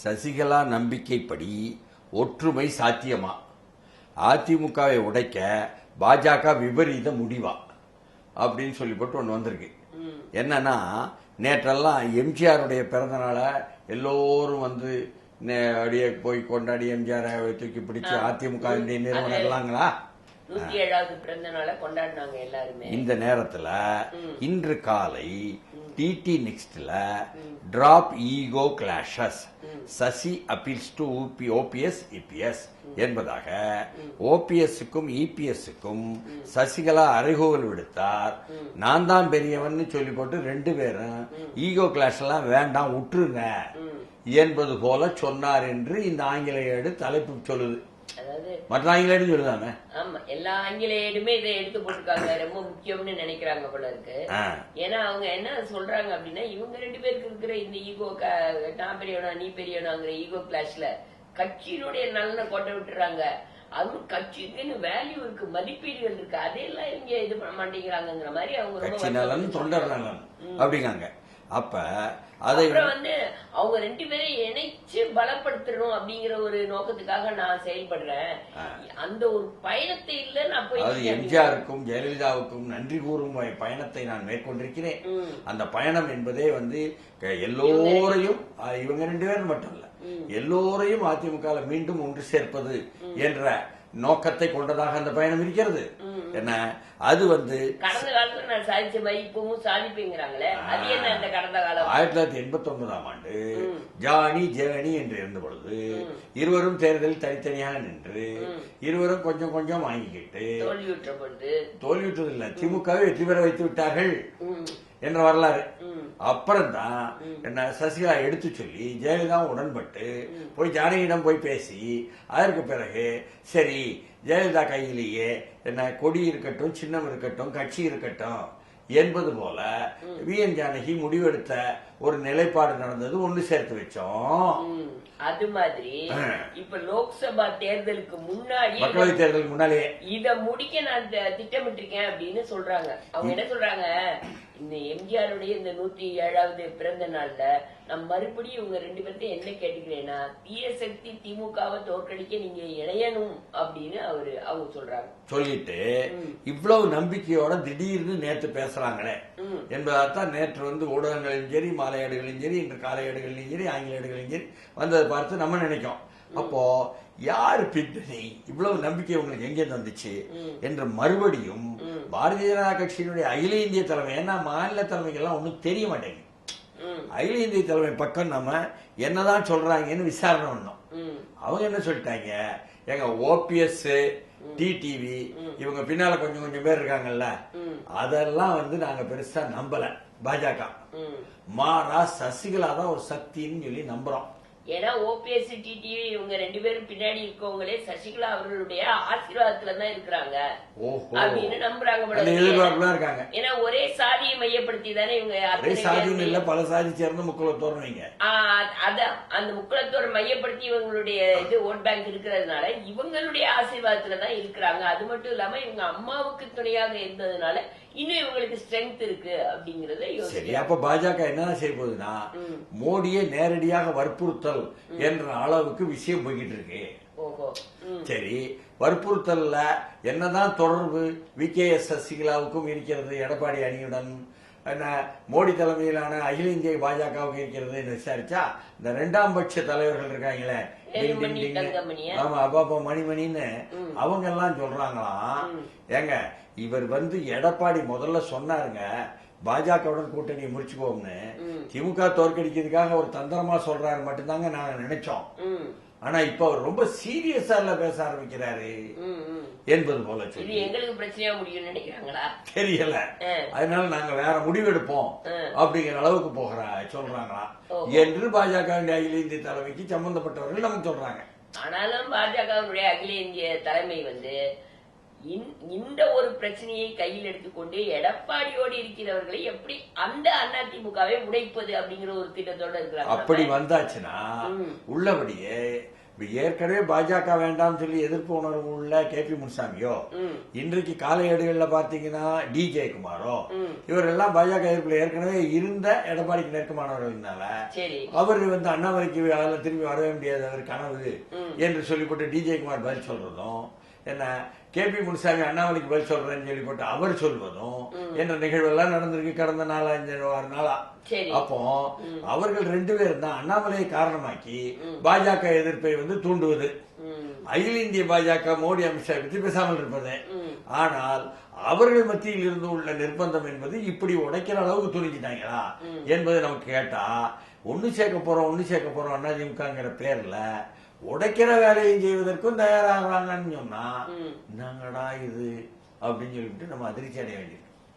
சசிகலா நம்பிக்கைப்படி ஒற்றுமை சாத்தியமா? அதிமுகவை உடைக்க பாஜக விபரீத முடிவா அப்படின்னு சொல்லி போட்டு ஒன்று வந்திருக்கு. என்னன்னா, நேற்றெல்லாம் எம்ஜிஆருடைய பிறந்த நாளை எல்லோரும் வந்து அப்படியே போய் கொண்டாடி எம்ஜிஆரை தூக்கி பிடிச்சு அதிமுக நிறுவனங்களாங்களா 107வது பிறந்த நாளை கொண்டாடினாங்க எல்லாருமே. இந்த நேரத்துல இன்று காலை டிடி நெக்ஸ்ட்ல drop ego clashes Sasi appeals to OPS EPS என்பதாக ஓபிஎஸ்க்கும் இபிஎஸ்க்கும் சசிகலா அறைகூவல் விடுத்தார். நான் தான் பெரியவன் சொல்லி போட்டு ரெண்டு பேரும் ஈகோ கிளாஷ் எல்லாம் வேண்டாம் விட்டுருங்க என்பது போல சொன்னார் என்று இந்த ஆங்கில ஏடு தலைப்பு சொல்லுது. மற்ற ஆங்கில ஏடு சொல்லுதானே? ஆமா, எல்லா ஆங்கில ஏடுமே இதை எடுத்து போட்டிருக்காங்க. ரொம்ப முக்கியம்னு நினைக்கிறாங்க போல இருக்கு. ஏன்னா அவங்க என்ன சொல்றாங்க அப்படின்னா, இவங்க ரெண்டு பேருக்கு இருக்கிற இந்த ஈகோ, நான் பெரியவனா நீ பெரியவனாங்கிற ஈகோ கிளாஷ்ல கட்சியினுடைய நலனை கொண்டு விட்டுறாங்க. அதுவும் கட்சிக்குன்னு வேல்யூ இருக்கு, மதிப்பீடுகள் இருக்கு, அதையெல்லாம் இங்க இது பண்ண மாட்டேங்கிறாங்கிற மாதிரி அவங்க கட்சி நலன் தொண்டர் நலன் அப்படிங்காங்க. அப்ப அப்புறம் வந்து அவங்க ரெண்டு பேரும் இணைச்சு பலப்படுத்தணும் அப்படிங்கிற ஒரு நோக்கத்துக்காக நான் செயல்படுறேன். அந்த ஒரு பயணத்தை இல்ல நான் போய் எம்ஜிஆருக்கும் ஜெயலலிதாவுக்கும் நன்றி கூறும் பயணத்தை நான் மேற்கொண்டிருக்கிறேன். அந்த பயணம் என்பதே வந்து எல்லோரையும், இவங்க ரெண்டு பேரும் மட்டும் இல்ல, எல்லோரையும் அதிமுக மீண்டும் ஒன்று சேர்ப்பது என்ற நோக்கத்தை கொண்டதாக அந்த பயணம் இருக்கிறது. என்ன அது வந்து கடந்த காலத்துல நான் சாதிச்ச மாதிரி இப்பவும் சாதிப்பேங்கிறாங்களே, அது என்ன இந்த கடந்த காலம்? 1989ஆம் ஆண்டு ஜானி ஜேனி என்று இருந்த பொழுது இருவரும் தேர்தலில் தனித்தனியாக நின்று இருவரும் கொஞ்சம் கொஞ்சம் வாங்கிக்கிட்டு தோல்வியுற்றது இல்ல, திமுகவை வெற்றி பெற வைத்து விட்டார்கள் என்ற வரலாறு. அப்புறம்தான் என்ன சசிகலா எடுத்து சொல்லி ஜெயலலிதா உடன்பட்டு போய் ஜானகியிடம் போய் பேசி அதற்கு பிறகு சரி ஜெயலலிதா கையிலேயே என்ன கொடி இருக்கட்டும், சின்னம் இருக்கட்டும், கட்சி இருக்கட்டும் என்பது போல வி.என். ஜானகி முடிவெடுத்த ஒரு நிலைப்பாடு நடந்தது. ஒண்ணு சேர்த்து வச்சோம். அது மாதிரி இப்ப லோக்சபா தேர்தலுக்கு முன்னாடி, மக்களவை தேர்தலுக்கு முன்னாலே இத முடிக்க நான் திட்டமிட்டிருக்கேன் அப்படின்னு சொல்றாங்க. அவங்க என்ன சொல்றாங்க, இந்த எம்ஜிஆருடைய இந்த 107வது பிறந்த நாள்ல நான் மறுபடியும் இவங்க ரெண்டு பேர்த்தையும் என்ன கேட்டுக்கிறேன்னா, தீய சக்தி திமுகவை தோற்கடிக்க நீங்க இணையணும் அப்படின்னு அவங்க சொல்றாங்க. சொல்லிட்டு இவ்வளவு நம்பிக்கையோட திடீர்னு நேற்று பேசுறாங்களே என்பதான் நேற்று வந்து ஊடகங்களிலும் சரி, மாலையேடுகளிலும் சரி, இன்று காலையேடுகளிலும் சரி, ஆங்கில ஏடுகளிலும் சரி வந்ததை பார்த்து நம்ம நினைக்கும். அப்போ யாரு பின்னணி, இவ்வளவு நம்பிக்கை உங்களுக்கு எங்கே வந்துச்சு என்று மறுபடியும் பாரதிய ஜனதா கட்சியினுடைய அகில இந்திய தலைமை, ஏன்னா மாநில தலைமைக்கெல்லாம் ஒன்னும் தெரிய மாட்டேங்குது, அகில இந்திய தலைமை பக்கம் நம்ம என்னதான் சொல்றாங்கன்னு விசாரணை பண்ணோம். அவங்க என்ன சொல்லிட்டாங்க, எங்க ஓபிஎஸ் டிடிவி இவங்க பின்னால கொஞ்சம் கொஞ்சம் பேர் இருக்காங்கல்ல, அதெல்லாம் வந்து நாங்க பெருசா நம்பல. பாஜக மாறா சசிகலா தான் ஒரு சக்தின்னு சொல்லி நம்புறோம். ஏன்னா ஓபிஎஸ் டிடிவி இவங்க ரெண்டு பேரும் பின்னாடி இருக்கவங்களே சசிகலா அவர்களுடைய ஆசீர்வாதத்துல தான் இருக்கிறாங்க அப்படின்னு நம்புறாங்க. ஏன்னா ஒரே சாதியை மையப்படுத்தி தானே இவங்க, இல்ல பல சாதி சேர்ந்த முக்குலத்தோர் வைங்க, அதான் அந்த முக்குலத்தோர் மையப்படுத்தி இவங்களுடைய இது ஓட் பேங்க் இருக்கிறதுனால இவங்களுடைய ஆசீர்வாதத்துல தான் இருக்கிறாங்க. அது மட்டும் இல்லாம இவங்க அம்மாவுக்கு துணையாக இருந்ததுனால இன்னும் இவங்களுக்கு ஸ்ட்ரென்த் இருக்கு அப்படிங்கறத சரி. அப்ப பாஜக என்ன செய்ய போகுதுன்னா, மோடியை நேரடியாக வற்புறுத்தல் என்ற அளவுக்கு விஷயம் போய்கிட்டு இருக்கு. சரி, வற்புறுத்தல்ல என்னதான் தொடர்பு வி.கே.எஸ். சசிகலாவுக்கும் இருக்கிறது, எடப்பாடி அணியுடன் என்ன மோடி தலைமையிலான அகில இந்திய பாஜகவுக்கு இருக்கிறது விசாரிச்சா, இந்த இரண்டாம் பட்ச தலைவர்கள் இருக்காங்களே, ஆமா அப்பா மணிமணின்னு அவங்க எல்லாம் சொல்றாங்களாம், ஏங்க இவர் வந்து எடப்பாடி முதல்ல சொன்னாருங்க பாஜகவுடன் கூட்டணியை முடிச்சுக்கோம்னு, திமுக தோற்கடிக்கிறதுக்காக ஒரு தந்திரமா சொல்றாரு மட்டும்தாங்க நாங்க நினைச்சோம். ஆனா இப்ப அவர் ரொம்ப சீரியஸா பேச ஆரம்பிக்கிறாரு என்பது போல சொல்லி எங்களுக்கு பிரச்சனையா முடியும் நினைக்கிறாங்களா தெரியல. அதனால நாங்க வேற முடிவெடுப்போம் அப்படிங்கிற அளவுக்கு சொல்றாங்களா என்று பாஜக அகில இந்திய தலைமைக்கு சம்பந்தப்பட்டவர்கள் நமக்கு சொல்றாங்க. ஆனாலும் பாஜகவுடைய அகில இந்திய தலைமை வந்து இந்த ஒரு பிரச்சனையை கையில் எடுத்துக்கொண்டு எடப்பாடியோடு இருக்கிறவர்களை எப்படி அந்த அதிமுகவை உடைப்பது அப்படிங்கிற ஒரு திட்டத்தோட இருக்கிறாங்க. அப்படி வந்தாச்சுன்னா உள்ளபடியே ஏற்கனவே பாஜக வேண்டாம்னு சொல்லி எதிர்ப்பு உணர்வு உள்ள KP முனுசாமியோ, இன்றைக்கு காலை ஏடுகள்ல பாத்தீங்கன்னா டி ஜெயக்குமாரோ, இவரெல்லாம் பாஜக எதிர்ப்புல ஏற்கனவே இருந்த எடப்பாடிக்கு நெருக்கமானவர்கள்னால அவர் அண்ணாமலைக்கு அதில் திரும்பி வரவே முடியாது, அவர் கனவு என்று சொல்லிப்பட்டு டி ஜெயக்குமார் பதில் சொல்றதும், என்ன KP முனுசாமி அண்ணாமலைக்கு பதில் சொல்றேன்னு சொல்லிப்பட்டு அவர் சொல்வதும் என்ற நிகழ்வெல்லாம் நடந்திருக்கு கடந்த 4-5 நாளா. அப்போ அவர்கள் 2 பேரும் தான் அண்ணாமலையை காரணமாக்கி பாஜக எதிர்ப்பை தூண்டுவது, அகில இந்திய பாஜக மோடி அமித்ஷா பற்றி பேசாமல் இருப்பது. ஆனால் அவர்கள் மத்தியில் இருந்து உள்ள நிர்பந்தம் என்பது இப்படி உடைக்கிற அளவுக்கு துணிஞ்சிட்டாங்களா என்பது நமக்கு கேட்டா, ஒன்னு சேர்க்க போறோம் அதிமுகங்கிற பேர்ல உடைக்கிற வேலையும் செய்வதற்கும் தயாராகிறாங்கன்னு சொன்னா, என்னங்கடா இது அப்படின்னு சொல்லிட்டு நம்ம அதிர்ச்சி அடைய வேண்டியிருக்கு.